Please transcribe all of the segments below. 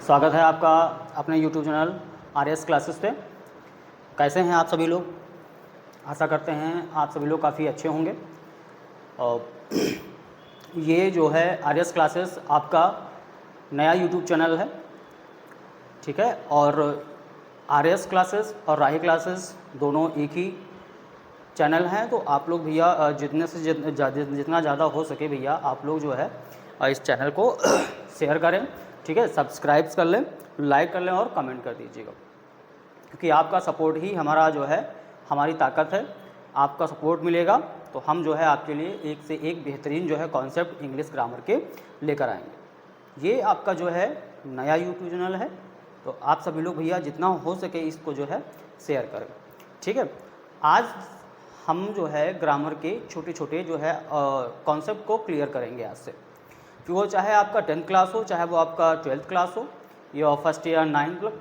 स्वागत है आपका अपने YouTube चैनल RS क्लासेस पे। कैसे हैं आप सभी लोग? आशा करते हैं आप सभी लोग काफ़ी अच्छे होंगे। और ये जो है RS क्लासेस आपका नया YouTube चैनल है, ठीक है। और RS क्लासेस और राही क्लासेस दोनों एक ही चैनल हैं। तो आप लोग भैया जितना ज़्यादा हो सके भैया आप लोग जो है इस चैनल को शेयर करें, ठीक है। सब्सक्राइब कर लें, लाइक कर लें और कमेंट कर दीजिएगा, क्योंकि आपका सपोर्ट ही हमारा जो है हमारी ताकत है। आपका सपोर्ट मिलेगा तो हम जो है आपके लिए एक से एक बेहतरीन जो है कॉन्सेप्ट इंग्लिश ग्रामर के लेकर आएंगे। ये आपका जो है नया यूट्यूब चैनल है, तो आप सभी लोग भैया जितना हो सके इसको जो है शेयर करें, ठीक है। आज हम जो है ग्रामर के छोटे छोटे जो है कॉन्सेप्ट को क्लियर करेंगे आज से, कि वो चाहे आपका 10th क्लास हो, चाहे वो आपका 12th क्लास हो या फर्स्ट ईयर 9th,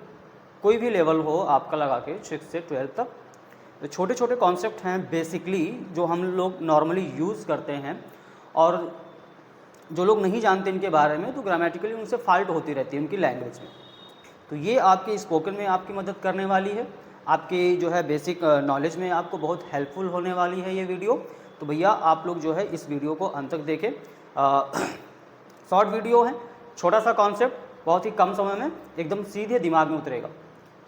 कोई भी लेवल हो आपका लगा के 6 से 12 तक। तो छोटे छोटे कॉन्सेप्ट हैं बेसिकली जो हम लोग नॉर्मली यूज़ करते हैं, और जो लोग नहीं जानते इनके बारे में तो ग्रामेटिकली उनसे फॉल्ट होती रहती है उनकी लैंग्वेज में। तो ये आपके स्पोकन में आपकी मदद करने वाली है, आपके जो है बेसिक नॉलेज में आपको बहुत हेल्पफुल होने वाली है ये वीडियो। तो भैया आप लोग जो है इस वीडियो को अंत तक देखें। शॉर्ट वीडियो है, छोटा सा कॉन्सेप्ट, बहुत ही कम समय में एकदम सीधे दिमाग में उतरेगा,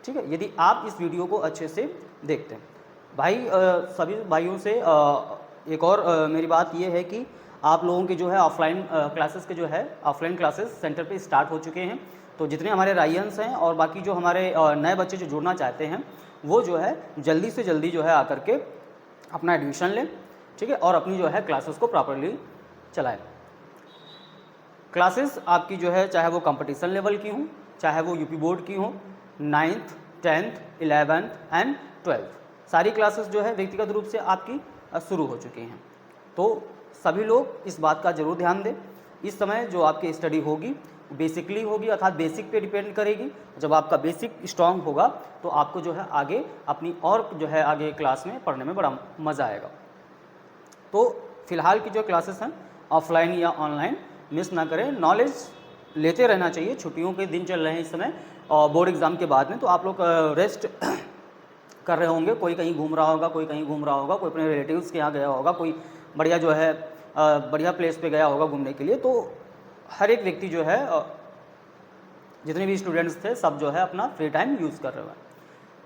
ठीक है, यदि आप इस वीडियो को अच्छे से देखते हैं। भाई सभी भाइयों से एक और मेरी बात ये है कि आप लोगों के जो है ऑफलाइन क्लासेस के जो है ऑफलाइन क्लासेस सेंटर पे स्टार्ट हो चुके हैं। तो जितने हमारे राइयंस हैं और बाकी जो हमारे नए बच्चे जो जुड़ना चाहते हैं वो जो है जल्दी से जल्दी जो है आकर के अपना एडमिशन लें, ठीक है, और अपनी जो है क्लासेस को प्रॉपरली चलाएं। क्लासेस आपकी जो है चाहे वो कंपटीशन लेवल की हों, चाहे वो यूपी बोर्ड की हों, 9th 10th 11th and 12th, सारी क्लासेस जो है व्यक्तिगत रूप से आपकी शुरू हो चुकी हैं। तो सभी लोग इस बात का ज़रूर ध्यान दें। इस समय जो आपकी स्टडी होगी बेसिकली होगी, अर्थात बेसिक पे डिपेंड करेगी। जब आपका बेसिक स्ट्रांग होगा तो आपको जो है आगे अपनी और जो है आगे क्लास में पढ़ने में बड़ा मज़ा आएगा। तो फिलहाल की जो क्लासेस हैं ऑफलाइन या ऑनलाइन मिस ना करें, नॉलेज लेते रहना चाहिए। छुट्टियों के दिन चल रहे हैं इस समय और बोर्ड एग्ज़ाम के बाद में, तो आप लोग रेस्ट कर रहे होंगे। कोई कहीं घूम रहा होगा, कोई कहीं घूम रहा होगा, कोई अपने रिलेटिव्स के यहाँ गया होगा, कोई बढ़िया जो है बढ़िया प्लेस पे गया होगा घूमने के लिए। तो हर एक व्यक्ति जो है जितने भी स्टूडेंट्स थे सब जो है अपना फ्री टाइम यूज़ कर रहे हैं।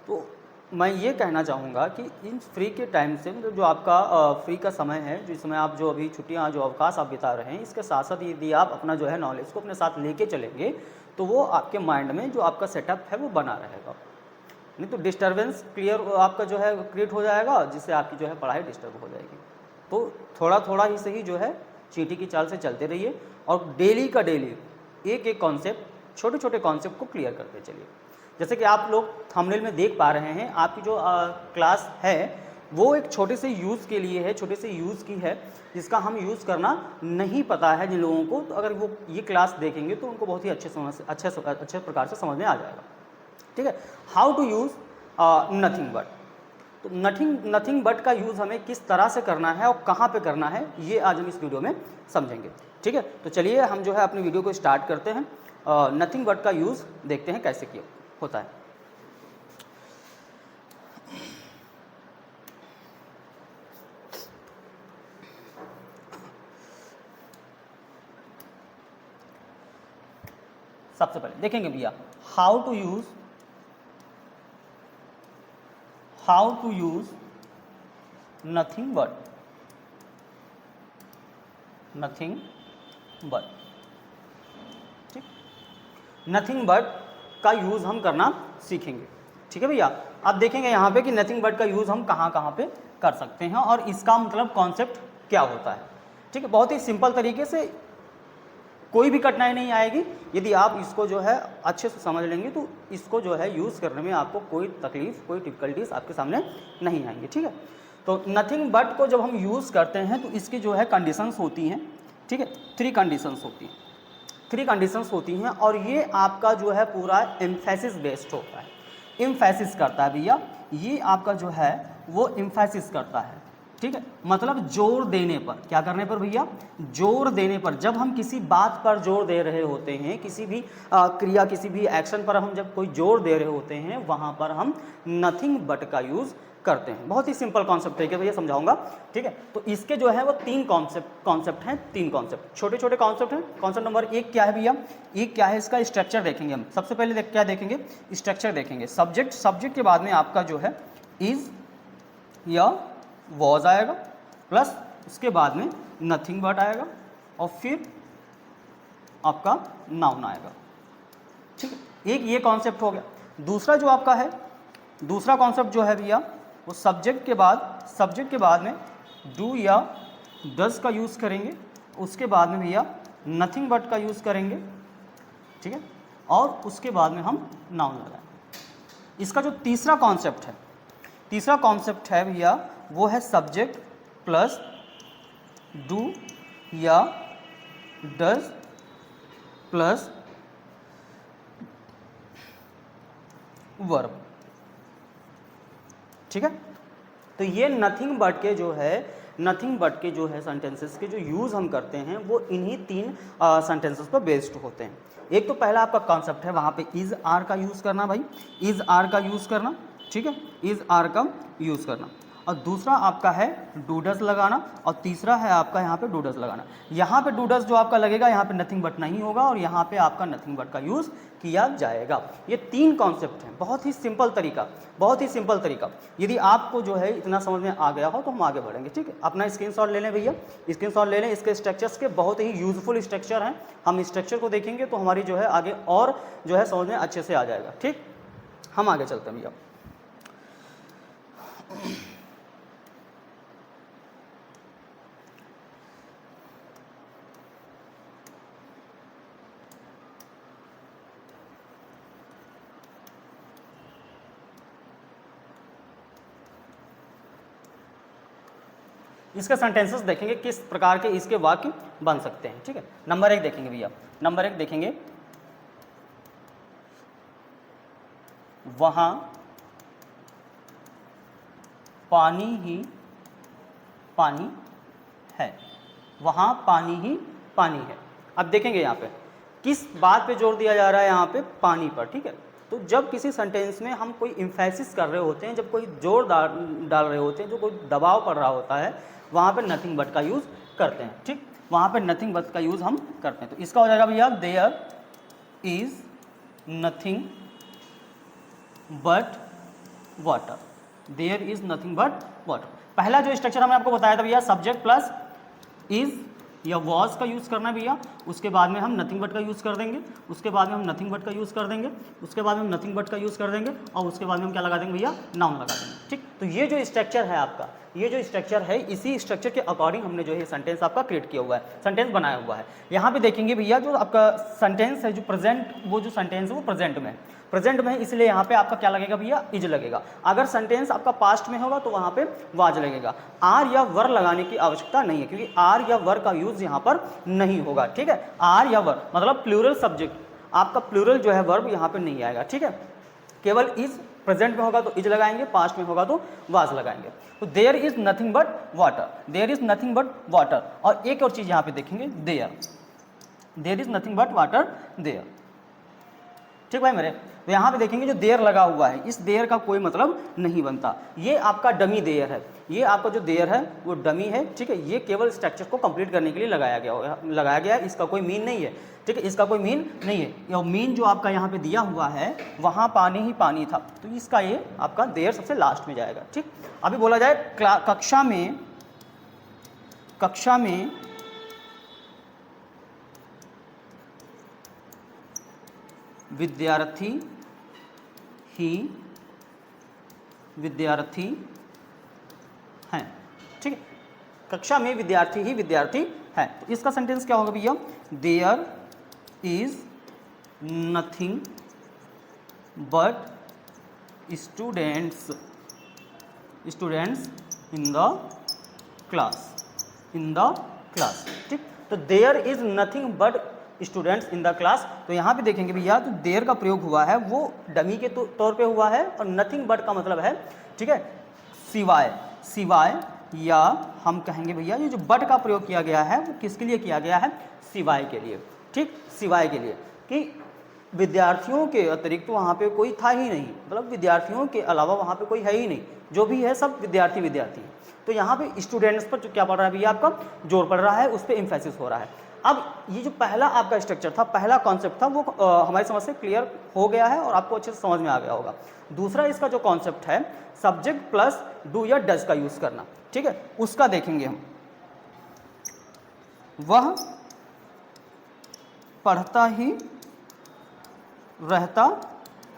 तो मैं ये कहना चाहूँगा कि इन फ्री के टाइम से मतलब जो आपका फ्री का समय है, जिसमें आप जो अभी छुट्टियाँ जो अवकाश आप बिता रहे हैं, इसके साथ साथ यदि आप अपना जो है नॉलेज को अपने साथ लेके चलेंगे तो वो आपके माइंड में जो आपका सेटअप है वो बना रहेगा। नहीं तो डिस्टर्बेंस क्लियर आपका जो है क्रिएट हो जाएगा, जिससे आपकी जो है पढ़ाई डिस्टर्ब हो जाएगी। तो थोड़ा थोड़ा ही सही जो है चींटी की चाल से चलते रहिए और डेली का डेली एक एक कॉन्सेप्ट, छोटे छोटे कॉन्सेप्ट को क्लियर करते चलिए। जैसे कि आप लोग थंबनेल में देख पा रहे हैं, आपकी जो क्लास है वो एक छोटे से यूज़ के लिए है, छोटे से यूज़ की है, जिसका हम यूज़ करना नहीं पता है जिन लोगों को। तो अगर वो ये क्लास देखेंगे तो उनको बहुत ही अच्छे प्रकार से समझ में आ जाएगा, ठीक है। How to use nothing but. तो नथिंग बट का यूज़ हमें किस तरह से करना है और कहाँ पे करना है, ये आज हम इस वीडियो में समझेंगे, ठीक है। तो चलिए हम जो है अपनी वीडियो को स्टार्ट करते हैं। नथिंग बट का यूज़ देखते हैं कैसे किया होता है। सबसे पहले देखेंगे भैया how to use nothing but ठीक। नथिंग बट का यूज़ हम करना सीखेंगे, ठीक है भैया। अब देखेंगे यहाँ पे कि नथिंग बट का यूज़ हम कहाँ कहाँ पे कर सकते हैं और इसका मतलब कॉन्सेप्ट क्या होता है, ठीक है। बहुत ही सिंपल तरीके से, कोई भी कठिनाई नहीं आएगी। यदि आप इसको जो है अच्छे से समझ लेंगे तो इसको जो है यूज़ करने में आपको कोई तकलीफ, कोई डिफ़िकल्टीज आपके सामने नहीं आएंगी, ठीक है। तो नथिंग बट को जब हम यूज़ करते हैं तो इसकी जो है कंडीशंस होती हैं, ठीक है। 3 कंडीशंस होती हैं और ये आपका जो है पूरा एम्फेसिस बेस्ड होता है, एम्फेसिस करता है भैया। ये आपका जो है वो एम्फेसिस करता है, ठीक है, मतलब जोर देने पर, क्या करने पर भैया, जोर देने पर। जब हम किसी बात पर जोर दे रहे होते हैं, किसी भी क्रिया, किसी भी एक्शन पर हम जब कोई जोर दे रहे होते हैं, वहाँ पर हम नथिंग बट का यूज़ करते हैं। बहुत ही सिंपल कॉन्सेप्ट है कि भैया समझाऊंगा, ठीक है। तो इसके जो है वो तीन कॉन्सेप्ट हैं, तीन कॉन्सेप्ट, छोटे छोटे कॉन्सेप्ट हैं। कॉन्सेप्ट नंबर एक क्या है भैया, एक क्या है, इसका स्ट्रक्चर देखेंगे हम। सबसे पहले क्या देखेंगे, स्ट्रक्चर देखेंगे। सब्जेक्ट के बाद में आपका जो है इज या वॉज आएगा, प्लस उसके बाद में नथिंग बट आएगा, और फिर आपका नाउन आएगा, ठीक है। एक ये कॉन्सेप्ट हो गया। दूसरा जो आपका है, दूसरा कॉन्सेप्ट जो है भैया, वो सब्जेक्ट के बाद में डू या डज का यूज़ करेंगे, उसके बाद में भैया नथिंग बट का यूज़ करेंगे, ठीक है, और उसके बाद में हम नाउन लगाएंगे। इसका जो तीसरा कॉन्सेप्ट है भैया, वो है सब्जेक्ट प्लस डू या डज प्लस वर्ब, ठीक है। तो ये नथिंग बट के जो है सेंटेंसेस के जो यूज़ हम करते हैं वो इन्हीं तीन सेंटेंसेस पर बेस्ड होते हैं। एक तो पहला आपका कॉन्सेप्ट है, वहाँ पे इज़ आर का यूज़ करना भाई, इज़ आर का यूज़ करना, ठीक है, इज़ आर का यूज़ करना। और दूसरा आपका है डूडस लगाना, और तीसरा है आपका यहाँ पे डूडस लगाना। यहाँ पे डूडस जो आपका लगेगा, यहाँ पे नथिंग बट नहीं होगा, और यहाँ पे आपका नथिंग बट का यूज़ किया जाएगा। ये तीन कॉन्सेप्ट हैं, बहुत ही सिंपल तरीका। यदि आपको जो है इतना समझ में आ गया हो तो हम आगे बढ़ेंगे, ठीक है। अपना स्क्रीनशॉट ले लें भैया, स्क्रीनशॉट ले लें। इसके स्ट्रक्चर्स के बहुत ही यूजफुल स्ट्रक्चर हैं, हम स्ट्रक्चर को देखेंगे तो हमारी जो है आगे और जो है समझ में अच्छे से आ जाएगा, ठीक। हम आगे चलते हैं भैया। इसके सेंटेंसेस देखेंगे, किस प्रकार के इसके वाक्य बन सकते हैं, ठीक है। नंबर एक देखेंगे भैया, नंबर एक देखेंगे, वहां पानी ही पानी है, वहां पानी ही पानी है। अब देखेंगे यहाँ पे किस बात पे जोर दिया जा रहा है, यहाँ पे पानी पर, ठीक है। तो जब किसी सेंटेंस में हम कोई इम्फेसिस कर रहे होते हैं, जब कोई जोर डाल रहे होते हैं, जो कोई दबाव पड़ रहा होता है, वहाँ पे नथिंग बट का यूज़ करते हैं, ठीक। वहाँ पे नथिंग बट का यूज़ हम करते हैं। तो इसका हो जाएगा भैया there is nothing but water, there is nothing but water. पहला जो स्ट्रक्चर हमने आपको बताया था भैया, सब्जेक्ट प्लस इज़ या वॉज का यूज़ करना है भैया, उसके बाद में हम नथिंग बट का यूज़ कर देंगे, उसके बाद में हम नथिंग बट का यूज़ कर देंगे, उसके बाद में हम नथिंग बट का यूज़ कर देंगे, और उसके बाद में हम क्या लगा देंगे भैया, नाउन लगा देंगे, ठीक। तो ये जो स्ट्रक्चर है आपका, ये जो स्ट्रक्चर है, इसी स्ट्रक्चर के अकॉर्डिंग हमने जो है सेंटेंस आपका क्रिएट किया हुआ है, सेंटेंस बनाया हुआ है। यहाँ पे देखेंगे भैया जो आपका सेंटेंस है, जो प्रेजेंट, वो जो सेंटेंस है वो प्रेजेंट में है, इसलिए यहाँ पे आपका क्या लगेगा भैया, इज लगेगा। अगर सेंटेंस आपका पास्ट में होगा तो वहाँ पे वाज लगेगा। आर या वर लगाने की आवश्यकता नहीं है, क्योंकि आर या वर का यूज यहाँ पर नहीं होगा, ठीक है। आर या वर मतलब प्लूरल सब्जेक्ट, आपका प्लूरल जो है वर्ब यहाँ पे नहीं आएगा, ठीक है। केवल इज प्रेजेंट में होगा तो इज लगाएंगे, पास्ट में होगा तो वाज लगाएंगे। तो there is nothing but water, there is nothing but water. और एक और चीज यहाँ पे देखेंगे, there is nothing but water there, ठीक भाई मेरे। तो यहाँ पे देखेंगे जो देयर लगा हुआ है, इस देयर का कोई मतलब नहीं बनता, ये आपका डमी देयर है, ये आपका जो देयर है वो डमी है, ठीक है। ये केवल स्ट्रक्चर को कंप्लीट करने के लिए लगाया गया है, इसका कोई मीन नहीं है, ठीक है, इसका कोई मीन नहीं है। ये मीन जो आपका यहाँ पे दिया हुआ है, वहाँ पानी ही पानी था, तो इसका ये आपका देयर सबसे लास्ट में जाएगा, ठीक। अभी बोला जाए कक्षा में विद्यार्थी हैं, ठीक है। कक्षा में विद्यार्थी ही विद्यार्थी हैं, तो इसका सेंटेंस क्या होगा भैया, there is nothing but students in the class, ठीक। तो there is nothing but students in the class. तो यहाँ पे देखेंगे भैया, तो देयर का प्रयोग हुआ है वो डमी के तौर पे हुआ है, और नथिंग बट का मतलब है, ठीक है, सिवाय या हम कहेंगे भैया ये जो बट का प्रयोग किया गया है वो किसके लिए किया गया है, सिवाय के लिए। ठीक, सिवाय के लिए कि विद्यार्थियों के अतिरिक्त तो वहाँ पे कोई था ही नहीं, मतलब विद्यार्थियों के अलावा वहाँ पे कोई है ही नहीं, जो भी है सब विद्यार्थी हैं। तो यहाँ पे स्टूडेंट्स पर जो क्या पड़ रहा है भैया, आपका जोर पड़ रहा है, उस पर एम्फेसिस हो रहा है। अब ये जो पहला आपका स्ट्रक्चर था, पहला कॉन्सेप्ट था, वो हमारी समझ से क्लियर हो गया है और आपको अच्छे से समझ में आ गया होगा। दूसरा इसका जो कॉन्सेप्ट है सब्जेक्ट प्लस डू या डज का यूज़ करना, ठीक है, उसका देखेंगे हम। वह पढ़ता ही रहता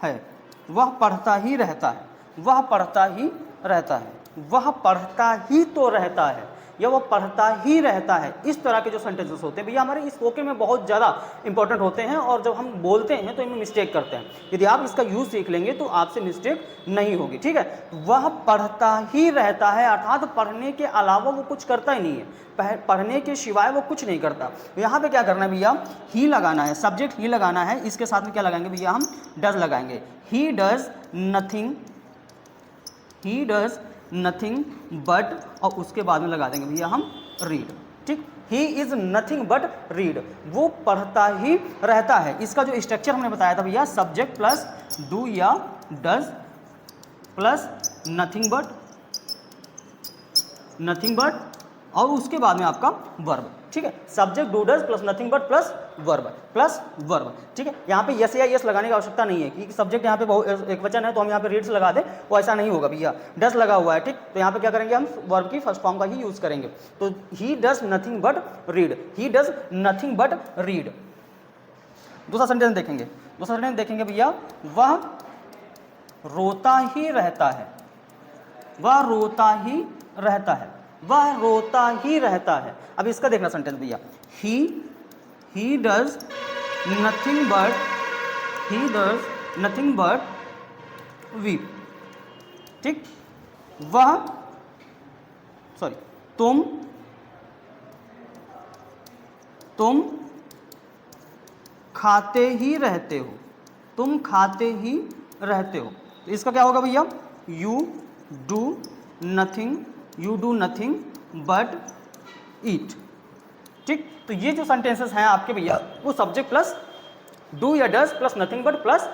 है, वह पढ़ता ही रहता है, वह पढ़ता ही रहता है, वह पढ़ता ही तो रहता है, या वो पढ़ता ही रहता है। इस तरह के जो सेंटेंसेस होते हैं भैया हमारे स्पोकन में बहुत ज़्यादा इंपॉर्टेंट होते हैं, और जब हम बोलते हैं तो इनमें मिस्टेक करते हैं। यदि आप इसका यूज़ सीख लेंगे तो आपसे मिस्टेक नहीं होगी, ठीक है। वह पढ़ता ही रहता है अर्थात पढ़ने के अलावा वो कुछ करता ही नहीं है, पढ़ने के सिवाय वो कुछ नहीं करता। तो यहाँ पे क्या करना है भैया, ही लगाना है, सब्जेक्ट ही लगाना है, इसके साथ में क्या लगाएंगे भैया, हम डज लगाएंगे। He does nothing, he does nothing but, और उसके बाद में लगा देंगे भैया हम रीड। ठीक, he is nothing but read, वो पढ़ता ही रहता है। इसका जो स्ट्रक्चर हमने बताया था भैया, सब्जेक्ट प्लस डू या डज प्लस नथिंग बट और उसके बाद में आपका वर्ब। ठीक है, subject do does plus nothing but plus verb. ठीक है, यहाँ पे यस या यस लगाने की आवश्यकता नहीं है क्योंकि सब्जेक्ट यहाँ पे एक वचन है तो हम यहाँ पे रीड्स लगा दें, वो ऐसा नहीं होगा भैया, डज लगा हुआ है। ठीक, तो यहाँ पे क्या करेंगे, हम वर्ब की फर्स्ट फॉर्म का ही यूज करेंगे। तो he does nothing but read, he does nothing but read. दूसरा सेंटेंस देखेंगे भैया, वह रोता ही रहता है, वह रोता ही रहता है, वह रोता ही रहता है। अब इसका देखना सेंटेंस भैया, he does nothing but weep. ठीक, तुम खाते ही रहते हो, तुम खाते ही रहते हो। तो इसका क्या होगा भैया, यू डू नथिंग बट ईट। ठीक, तो ये जो सेंटेंसेस हैं आपके भैया वो सब्जेक्ट प्लस डू या does plus nothing but plus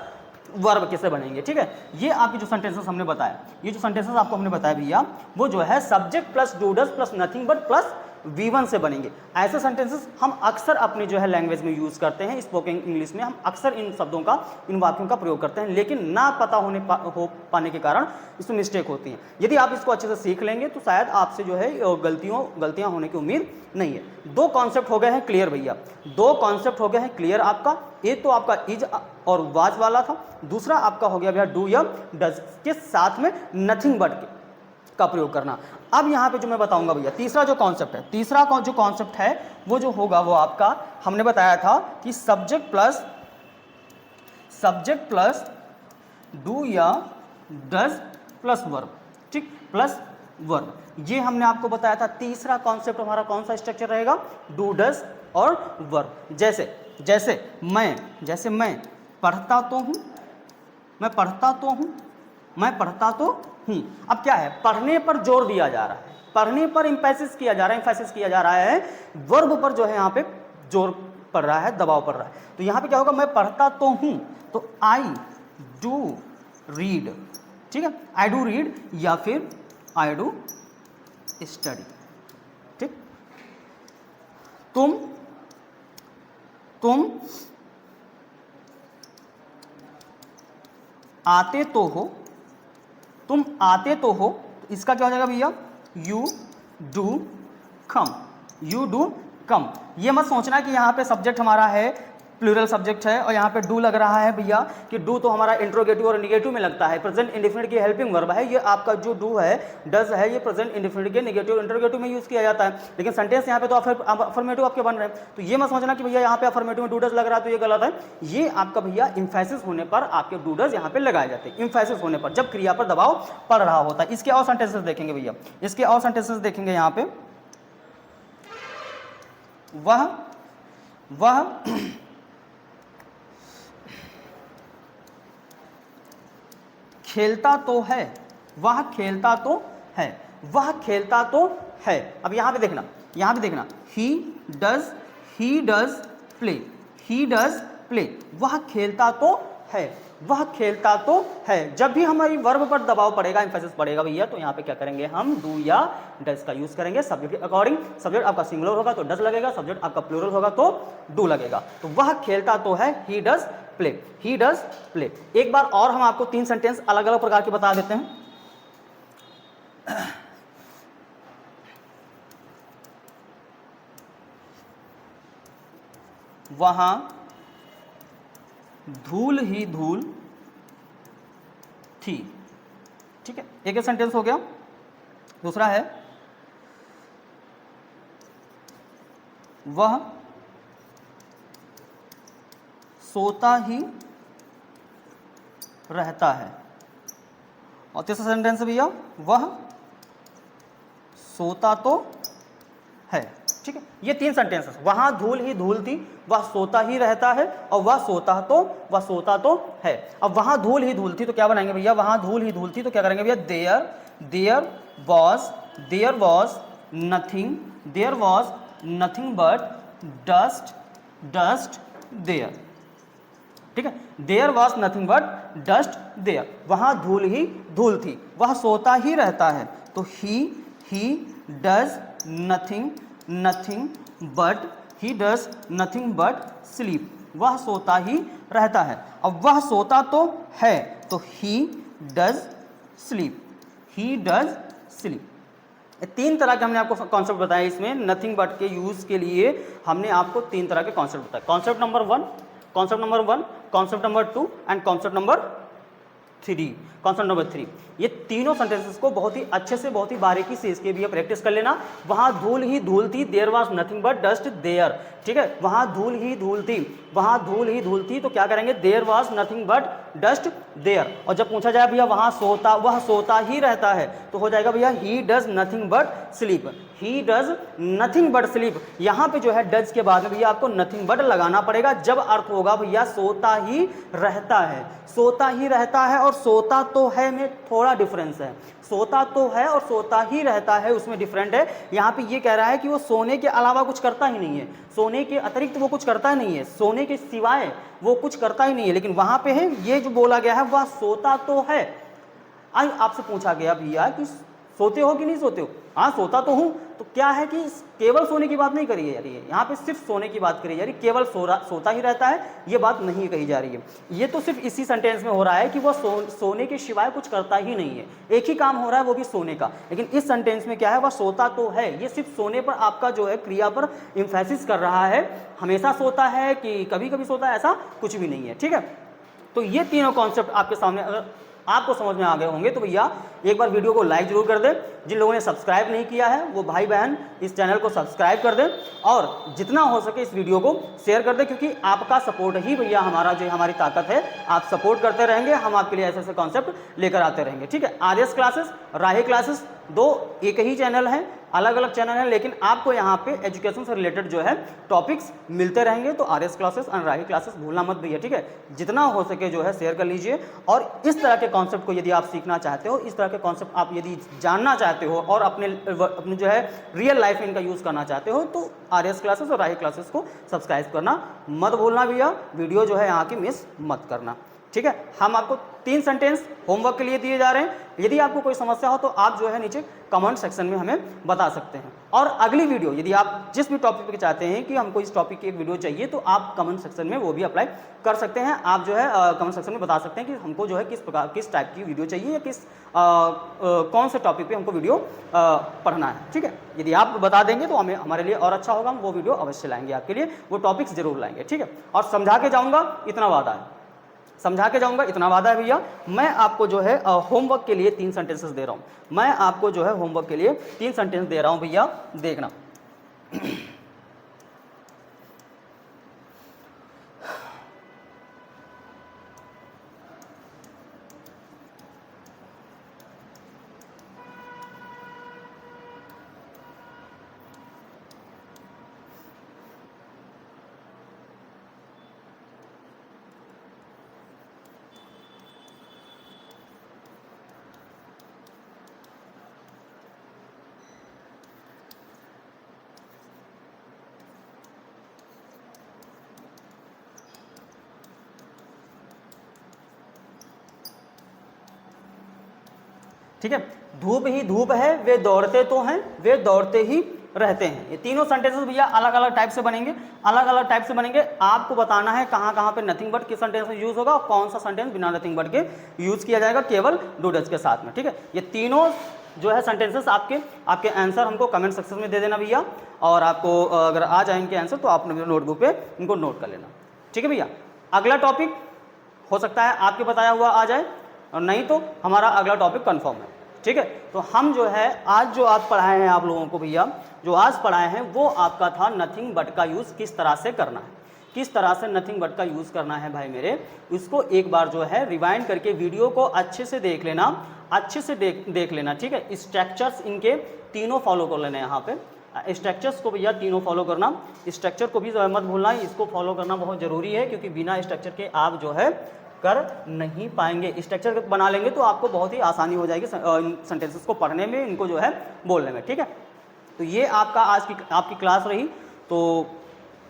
verb किससे बनेंगे। ठीक है, ये आपके जो सेंटेंसेस हमने बताया, ये जो सेंटेंसेस आपको हमने बताया भैया, वो जो है subject plus do does plus nothing but plus V1 से बनेंगे। ऐसे सेंटेंसेस हम अक्सर अपनी जो है लैंग्वेज में यूज़ करते हैं, स्पोकन इंग्लिश में हम अक्सर इन शब्दों का, इन वाक्यों का प्रयोग करते हैं, लेकिन ना पता हो पाने के कारण इसमें मिस्टेक होती हैं। यदि आप इसको अच्छे से सीख लेंगे तो शायद आपसे जो है गलतियाँ होने की उम्मीद नहीं है। दो कॉन्सेप्ट हो गए हैं क्लियर भैया, दो कॉन्सेप्ट हो गए हैं क्लियर आपका। एक तो आपका इज और वाज वाला था, दूसरा आपका हो गया भैया डू या डज के साथ में नथिंग बट का प्रयोग करना। अब यहाँ पे जो मैं बताऊंगा भैया तीसरा जो कॉन्सेप्ट है, तीसरा जो कॉन्सेप्ट है वो जो होगा वो आपका, हमने बताया था कि सब्जेक्ट प्लस डू या डज प्लस वर्ब। ठीक, प्लस वर्ब, ये हमने आपको बताया था। तीसरा कॉन्सेप्ट हमारा कौन सा स्ट्रक्चर रहेगा, डू डज और वर्ब। जैसे मैं पढ़ता तो हूँ, मैं पढ़ता तो हूँ। अब क्या है, पढ़ने पर जोर दिया जा रहा है, पढ़ने पर एम्फेसिस किया जा रहा है, वर्ब पर जो है यहाँ पे जोर पड़ रहा है, दबाव पड़ रहा है। तो यहाँ पे क्या होगा, मैं पढ़ता तो हूँ, तो आई डू रीड। ठीक है, आई डू रीड या फिर आई डू स्टडी। ठीक, तुम आते तो हो, तुम आते तो हो, तो इसका क्या हो जाएगा भैया, यू डू कम। ये मत सोचना कि यहाँ पे सब्जेक्ट हमारा है, प्लूरल सब्जेक्ट है और यहाँ पे डू लग रहा है भैया, कि डू तो हमारा इंट्रोगेटिव और निगेटिव में लगता है, प्रेजेंट इंडेफिनिट की हेल्पिंग वर्ब है। ये आपका जो डू है, डज है, ये प्रेजेंट इंडेफिनिट के निगेटिव और इंट्रोगेटिव में यूज़ किया जाता है, लेकिन सेंटेंस यहाँ पे तो अफर्मेटिव आपके बन रहे हैं। तो ये मत समझना कि भैया यहाँ पे अफर्मेटिव में डू डज लग रहा है तो ये गलत है। ये आपका भैया इम्फेसिस होने पर आपके डू डज यहाँ पे लगाए जाते हैं, इम्फेसिस होने पर, जब क्रिया पर दबाव पड़ रहा होता है। इसके और सेंटेंसेस देखेंगे भैया, इसके और सेंटेंसेस देखेंगे यहाँ पे, वह खेलता तो है, वह खेलता तो है, वह खेलता तो है। अब यहाँ पे देखना, यहाँ पे देखना, he does play, he does play, वह खेलता तो है, वह खेलता तो है। जब भी हमारी वर्ब पर दबाव पड़ेगा, एम्फेसिस पड़ेगा भैया, तो यहाँ पे क्या करेंगे हम, डू या डज का यूज करेंगे सब्जेक्ट के अकॉर्डिंग। सब्जेक्ट आपका सिंगुलर होगा तो डज लगेगा, सब्जेक्ट आपका प्लूरल होगा तो डू लगेगा। तो वह खेलता तो है, he does play, he does play. एक बार और हम आपको 3 सेंटेंस अलग अलग प्रकार के बता देते हैं। वहां धूल ही धूल थी, ठीक है, एक सेंटेंस हो गया। दूसरा है, वह सोता ही रहता है। और तीसरा सेंटेंस भैया, वह सोता तो है, ठीक है। ये 3 सेंटेंसेस, वहां धूल ही धूल थी, वह सोता ही रहता है, और वह सोता तो है। अब वहां धूल ही धूल थी तो क्या बनाएंगे भैया, वहां धूल ही धूल थी तो क्या करेंगे भैया, there was nothing but dust there, ठीक है। There was nothing but dust there, वहां धूल ही धूल थी, वह सोता ही रहता है, तो he does nothing but sleep, वह सोता ही रहता है। अब वह सोता तो है तो ही डज स्लीप, 3 तरह के हमने आपको कॉन्सेप्ट बताए। इसमें नथिंग बट के यूज के लिए हमने आपको 3 तरह के कॉन्सेप्ट बताए। Concept number 1, concept number 2 and concept number 3। ये तीनों सेंटेंसेस को बहुत ही अच्छे से, बहुत ही बारीकी से इसके भी प्रैक्टिस कर लेना। वहां धूल ही धूल थी, there was nothing but dust there, ठीक है। वहां धूल ही धूल थी तो क्या करेंगे, there was nothing but dust there. और जब पूछा जाए भैया वह सोता ही रहता है, तो हो जाएगा भैया he does nothing but sleep. यहां पे जो है डज के बाद में भैया आपको नथिंग बट लगाना पड़ेगा, जब अर्थ होगा भैया सोता ही रहता है। और सोता तो है में थोड़ा डिफरेंस है, सोता तो है और सोता ही रहता है उसमें डिफरेंट है। यहाँ पे ये कह रहा है कि वो सोने के अलावा कुछ करता ही नहीं है, सोने के अतिरिक्त वो कुछ करता ही नहीं है, सोने के सिवाय वो कुछ करता ही नहीं है। लेकिन वहां पे है ये जो बोला गया है वह सोता तो है। आज आपसे पूछा गया भैया कि सोते हो कि नहीं सोते हो, हाँ सोता तो हूं, तो क्या है कि केवल सोने की बात नहीं करी जा रही है, यहाँ पे सिर्फ सोने की बात करी जा रही है, केवल सोता ही रहता है ये बात नहीं कही जा रही है। ये तो सिर्फ इसी सेंटेंस में हो रहा है कि वह सोने के सिवाय कुछ करता ही नहीं है, एक ही काम हो रहा है वो भी सोने का। लेकिन इस सेंटेंस में क्या है, वह सोता तो है, ये सिर्फ सोने पर आपका जो है क्रिया पर इंफेसिस कर रहा है। हमेशा सोता है कि कभी कभी सोता है, ऐसा कुछ भी नहीं है, ठीक है। तो ये तीनों कॉन्सेप्ट आपके सामने अगर आपको समझ में आ गए होंगे तो भैया एक बार वीडियो को लाइक जरूर कर दें। जिन लोगों ने सब्सक्राइब नहीं किया है वो भाई बहन इस चैनल को सब्सक्राइब कर दें, और जितना हो सके इस वीडियो को शेयर कर दें, क्योंकि आपका सपोर्ट ही भैया हमारी ताकत है। आप सपोर्ट करते रहेंगे, हम आपके लिए ऐसे ऐसे कॉन्सेप्ट लेकर आते रहेंगे, ठीक है। आरएस क्लासेस, राही क्लासेस, दो एक ही चैनल है, अलग अलग चैनल है, लेकिन आपको यहाँ पे एजुकेशन से रिलेटेड जो है टॉपिक्स मिलते रहेंगे। तो आरएस क्लासेस और राही क्लासेस भूलना मत भैया, ठीक है। जितना हो सके जो है शेयर कर लीजिए। और इस तरह के कॉन्सेप्ट को यदि आप सीखना चाहते हो, इस तरह के कॉन्सेप्ट आप यदि जानना चाहते हो और अपने जो है रियल लाइफ में इनका यूज़ करना चाहते हो, तो आरएस क्लासेस और राही क्लासेस को सब्सक्राइब करना मत भूलना भैया। वीडियो जो है यहाँ की मिस मत करना, ठीक है। हम आपको 3 सेंटेंस होमवर्क के लिए दिए जा रहे हैं। यदि आपको कोई समस्या हो तो आप जो है नीचे कमेंट सेक्शन में हमें बता सकते हैं। और अगली वीडियो यदि आप जिस भी टॉपिक पे चाहते हैं कि हमको इस टॉपिक की एक वीडियो चाहिए, तो आप कमेंट सेक्शन में वो भी अप्लाई कर सकते हैं। आप जो है कमेंट सेक्शन में बता सकते हैं कि हमको जो है किस टाइप की वीडियो चाहिए, या कौन से टॉपिक पे हमको वीडियो पढ़ना है, ठीक है। यदि आप बता देंगे तो हमारे लिए और अच्छा होगा, हम वो वीडियो अवश्य लाएंगे आपके लिए, वो टॉपिक्स जरूर लाएंगे, ठीक है। और समझा के जाऊँगा इतना वादा है, भैया। मैं आपको जो है होमवर्क के लिए 3 सेंटेंसेस दे रहा हूं, मैं आपको जो है होमवर्क के लिए 3 सेंटेंस दे रहा हूं भैया, देखना। ठीक है। धूप ही धूप है, वे दौड़ते तो हैं, वे दौड़ते ही रहते हैं। ये तीनों सेंटेंसेस भैया अलग अलग टाइप से बनेंगे, अलग अलग टाइप से बनेंगे। आपको बताना है कहाँ कहाँ पे नथिंग बट किस सेंटेंस में यूज होगा और कौन सा सेंटेंस बिना नथिंग बट के यूज किया जाएगा केवल डू डज के साथ में, ठीक है। ये तीनों जो है सेंटेंसेस आपके आंसर हमको कमेंट सेक्शन में दे देना भैया, और आपको अगर आ जाएंगे आंसर तो आप नोटबुक पे इनको नोट कर लेना, ठीक है भैया। अगला टॉपिक हो सकता है आपके बताया हुआ आ जाए, और नहीं तो हमारा अगला टॉपिक कंफर्म है, ठीक है। तो हम जो है आज जो आप पढ़ाए हैं आप लोगों को भैया, जो आज पढ़ाए हैं वो आपका था नथिंग बट का यूज़ किस तरह से करना है, किस तरह से नथिंग बट का यूज़ करना है भाई मेरे। इसको एक बार जो है रिवाइंड करके वीडियो को अच्छे से देख लेना, अच्छे से देख लेना, ठीक है। स्ट्रक्चर्स इनके तीनों फॉलो कर लेना, यहाँ पे स्ट्रक्चर्स को भैया तीनों फॉलो करना, स्ट्रक्चर को भी मत भूलना, इसको फॉलो करना बहुत ज़रूरी है, क्योंकि बिना स्ट्रक्चर के आप जो है कर नहीं पाएंगे। स्ट्रक्चर बना लेंगे तो आपको बहुत ही आसानी हो जाएगी सेंटेंसेस को पढ़ने में, इनको जो है बोलने में, ठीक है। तो ये आपका आज की आपकी क्लास रही, तो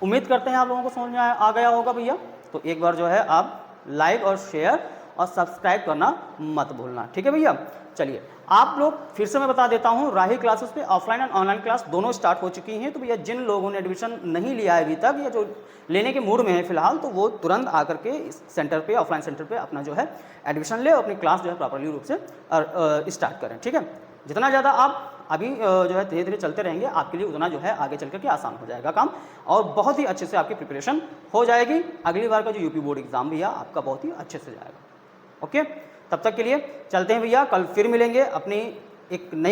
उम्मीद करते हैं आप लोगों को समझ में आ गया होगा भैया। तो एक बार जो है आप लाइक और शेयर और सब्सक्राइब करना मत भूलना, ठीक है भैया। चलिए आप लोग फिर से मैं बता देता हूँ, राही क्लासेस पे ऑफलाइन एंड ऑनलाइन क्लास दोनों स्टार्ट हो चुकी हैं। तो भैया जिन लोगों ने एडमिशन नहीं लिया है अभी तक, या जो लेने के मूड में है फिलहाल, तो वो तुरंत आकर के इस सेंटर पे, ऑफलाइन सेंटर पे अपना जो है एडमिशन ले और अपनी क्लास जो है प्रॉपरली रूप से स्टार्ट करें, ठीक है। जितना ज़्यादा आप अभी जो है धीरे धीरे चलते रहेंगे, आपके लिए उतना जो है आगे चल करके आसान हो जाएगा काम, और बहुत ही अच्छे से आपकी प्रिपरेशन हो जाएगी। अगली बार का जो यूपी बोर्ड एग्जाम भैया आपका बहुत ही अच्छे से जाएगा। ओके, तब तक के लिए चलते हैं भैया, कल फिर मिलेंगे अपनी एक नई